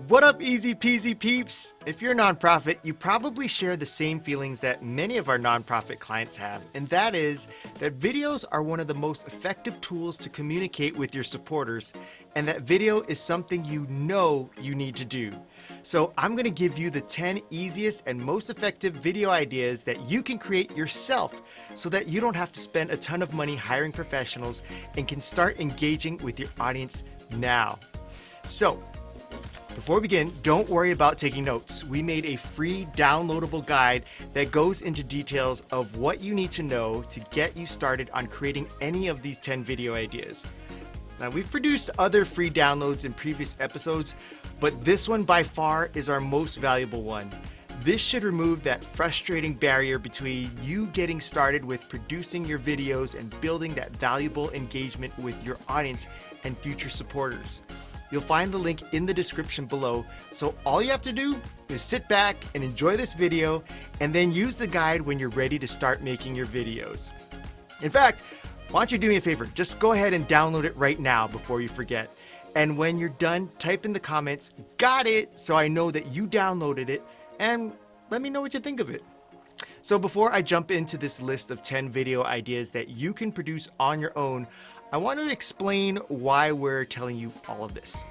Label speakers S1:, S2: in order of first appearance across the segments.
S1: What up, easy peasy peeps? If you're a nonprofit, you probably share the same feelings that many of our nonprofit clients have, and that is that videos are one of the most effective tools to communicate with your supporters, and that video is something you know you need to do. So I'm going to give you the 10 easiest and most effective video ideas that you can create yourself so that you don't have to spend a ton of money hiring professionals and can start engaging with your audience now. So, before we begin, don't worry about taking notes. We made a free downloadable guide that goes into details of what you need to know to get you started on creating any of these 10 video ideas. Now, we've produced other free downloads in previous episodes, but this one by far is our most valuable one. This should remove that frustrating barrier between you getting started with producing your videos and building that valuable engagement with your audience and future supporters. You'll find the link in the description below, so all you have to do is sit back and enjoy this video and then use the guide when you're ready to start making your videos. In fact, why don't you do me a favor, just go ahead and download it right now before you forget. And when you're done, type in the comments, "Got it," so I know that you downloaded it, and let me know what you think of it. So before I jump into this list of 10 video ideas that you can produce on your own, I want to explain why we're telling you all of this.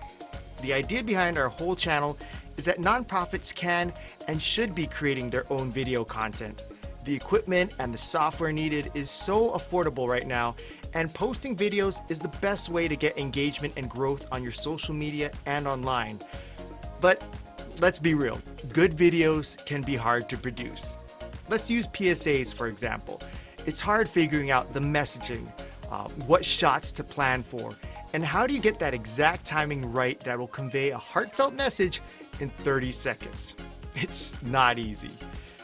S1: The idea behind our whole channel is that nonprofits can and should be creating their own video content. The equipment and the software needed is so affordable right now, and posting videos is the best way to get engagement and growth on your social media and online. But let's be real, good videos can be hard to produce. Let's use PSAs for example. It's hard figuring out the messaging, what shots to plan for, and how do you get that exact timing right that will convey a heartfelt message in 30 seconds. It's not easy.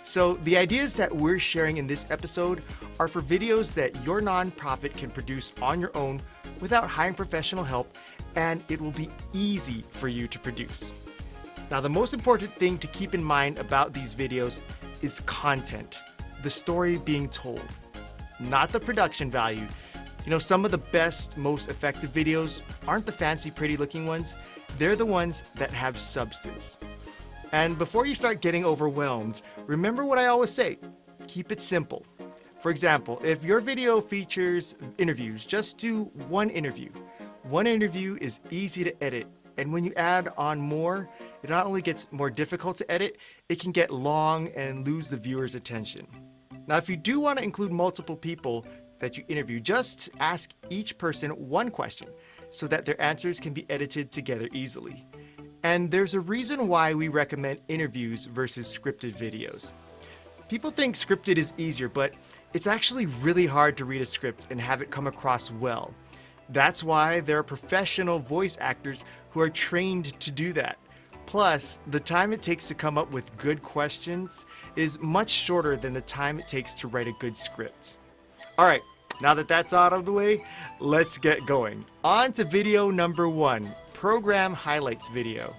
S1: So the ideas that we're sharing in this episode are for videos that your nonprofit can produce on your own without hiring professional help, and it will be easy for you to produce. Now, the most important thing to keep in mind about these videos is content, the story being told, not the production value. You know, some of the best, most effective videos aren't the fancy, pretty looking ones. They're the ones that have substance. And before you start getting overwhelmed, remember what I always say, keep it simple. For example, if your video features interviews, just do one interview. One interview is easy to edit, and when you add on more, it not only gets more difficult to edit, it can get long and lose the viewer's attention. Now, if you do want to include multiple people that you interview, just ask each person one question so that their answers can be edited together easily. And there's a reason why we recommend interviews versus scripted videos. People think scripted is easier, but it's actually really hard to read a script and have it come across well. That's why there are professional voice actors who are trained to do that. Plus, the time it takes to come up with good questions is much shorter than the time it takes to write a good script. All right, now that that's out of the way, let's get going. On to video number 1, program highlights video.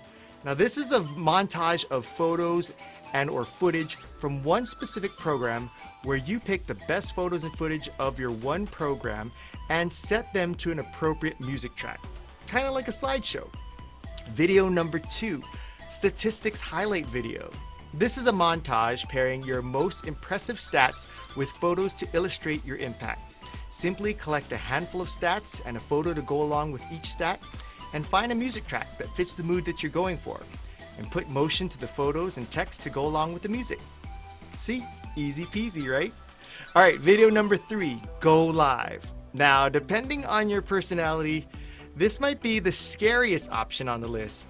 S1: Now, this is a montage of photos and or footage from one specific program where you pick the best photos and footage of your one program and set them to an appropriate music track, kind of like a slideshow. Video number 2, statistics highlight video. This is a montage pairing your most impressive stats with photos to illustrate your impact. Simply collect a handful of stats and a photo to go along with each stat, and find a music track that fits the mood that you're going for, and put motion to the photos and text to go along with the music. See? Easy peasy, right? All right, video number 3, go live. Now, depending on your personality, this might be the scariest option on the list,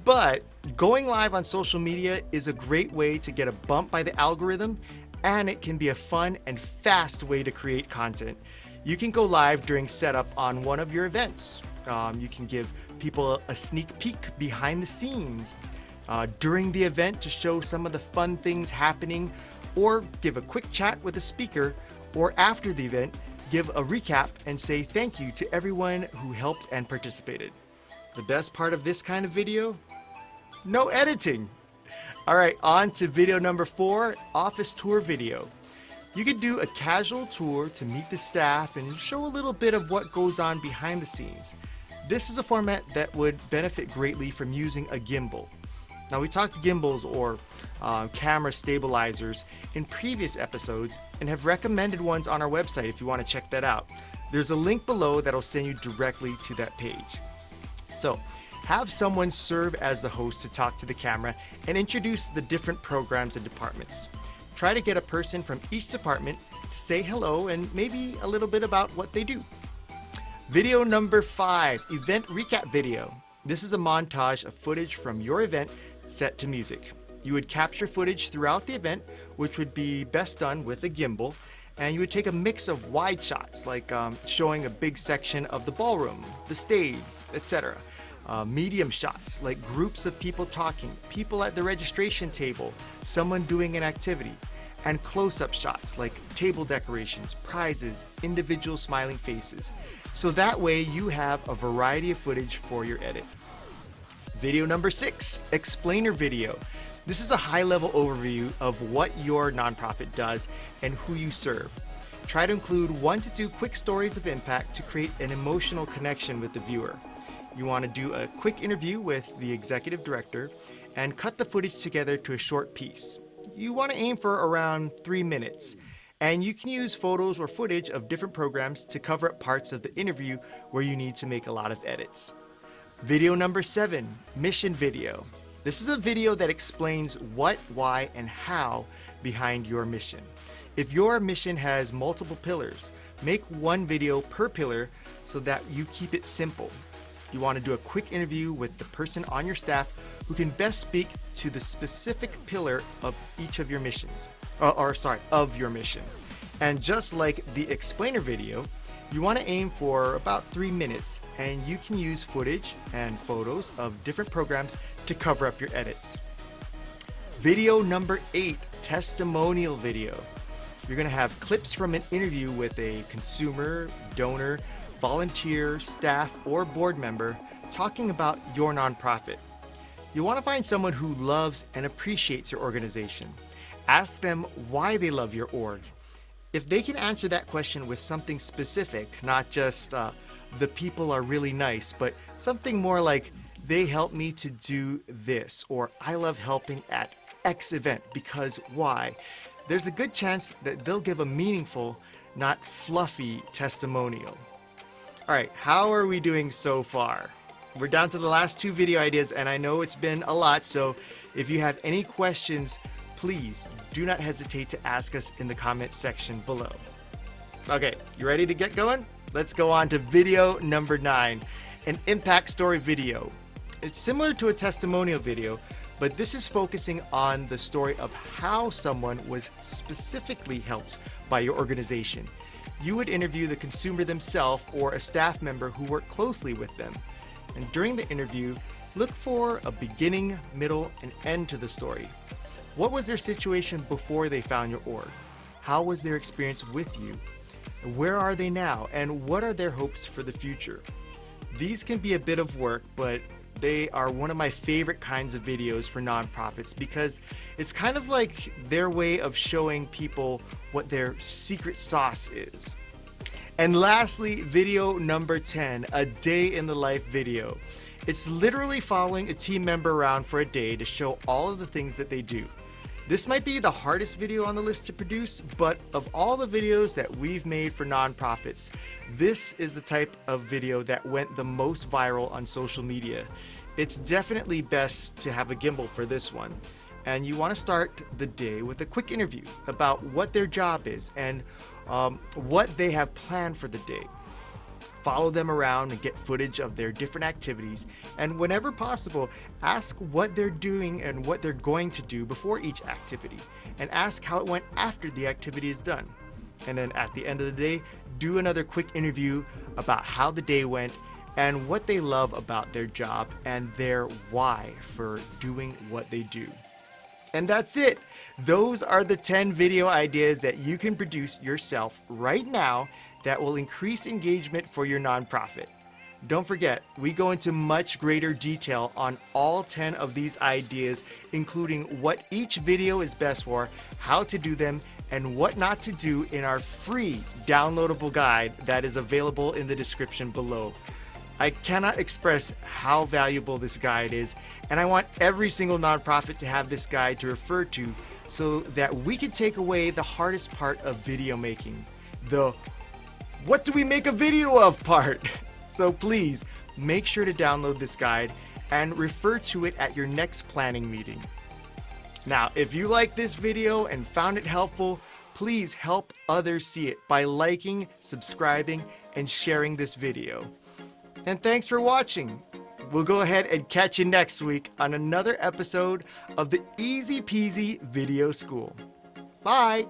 S1: but going live on social media is a great way to get a bump by the algorithm, and it can be a fun and fast way to create content. You can go live during setup on one of your events. You can give people a sneak peek behind the scenes during the event to show some of the fun things happening, or give a quick chat with a speaker, or after the event, give a recap and say thank you to everyone who helped and participated. The best part of this kind of video? No editing. All right, on to video number 4, office tour video. You could do a casual tour to meet the staff and show a little bit of what goes on behind the scenes. This is a format that would benefit greatly from using a gimbal. Now, we talked gimbals or camera stabilizers in previous episodes and have recommended ones on our website if you want to check that out. There's a link below that'll send you directly to that page. So, have someone serve as the host to talk to the camera and introduce the different programs and departments. Try to get a person from each department to say hello and maybe a little bit about what they do. Video number 5, event recap video. This is a montage of footage from your event set to music. You would capture footage throughout the event, which would be best done with a gimbal, and you would take a mix of wide shots, like showing a big section of the ballroom, the stage, etc. Medium shots, like groups of people talking, people at the registration table, someone doing an activity, and close-up shots, like table decorations, prizes, individual smiling faces. So that way you have a variety of footage for your edit. Video number 6, explainer video. This is a high-level overview of what your nonprofit does and who you serve. Try to include 1 to 2 quick stories of impact to create an emotional connection with the viewer. You want to do a quick interview with the executive director and cut the footage together to a short piece. You want to aim for around 3 minutes, and you can use photos or footage of different programs to cover up parts of the interview where you need to make a lot of edits. Video number 7, mission video. This is a video that explains what, why, and how behind your mission. If your mission has multiple pillars, make 1 video per pillar so that you keep it simple. You want to do a quick interview with the person on your staff who can best speak to the specific pillar of each of your missions, of your mission. And just like the explainer video, you want to aim for about 3 minutes, and you can use footage and photos of different programs to cover up your edits. Video number 8, testimonial video. You're going to have clips from an interview with a consumer, donor, volunteer, staff, or board member talking about your nonprofit. You want to find someone who loves and appreciates your organization. Ask them why they love your org. If they can answer that question with something specific, not just the people are really nice, but something more like they helped me to do this, or I love helping at X event because why, there's a good chance that they'll give a meaningful, not fluffy testimonial. All right, how are we doing so far? We're down to the last 2 video ideas, and I know it's been a lot, so if you have any questions, please do not hesitate to ask us in the comment section below. Okay, you ready to get going? Let's go on to video number 9, an impact story video. It's similar to a testimonial video, but this is focusing on the story of how someone was specifically helped by your organization. You would interview the consumer themselves or a staff member who worked closely with them. And during the interview, look for a beginning, middle, and end to the story. What was their situation before they found your org? How was their experience with you? Where are they now? And what are their hopes for the future? These can be a bit of work, but they are one of my favorite kinds of videos for nonprofits because it's kind of like their way of showing people what their secret sauce is. And lastly, video number 10, a day in the life video. It's literally following a team member around for a day to show all of the things that they do. This might be the hardest video on the list to produce, but of all the videos that we've made for nonprofits, this is the type of video that went the most viral on social media. It's definitely best to have a gimbal for this one. And you want to start the day with a quick interview about what their job is and what they have planned for the day. Follow them around and get footage of their different activities, and whenever possible, ask what they're doing and what they're going to do before each activity, and ask how it went after the activity is done. And then at the end of the day, do another quick interview about how the day went and what they love about their job and their why for doing what they do. And that's it. Those are the 10 video ideas that you can produce yourself right now that will increase engagement for your nonprofit. Don't forget, we go into much greater detail on all 10 of these ideas, including what each video is best for, how to do them, and what not to do in our free downloadable guide that is available in the description below. I cannot express how valuable this guide is, and I want every single nonprofit to have this guide to refer to so that we can take away the hardest part of video making, the what do we make a video of part. So please make sure to download this guide and refer to it at your next planning meeting. Now, if you like this video and found it helpful, please help others see it by liking, subscribing, and sharing this video. And thanks for watching. We'll go ahead and catch you next week on another episode of the Easy Peasy Video School. Bye!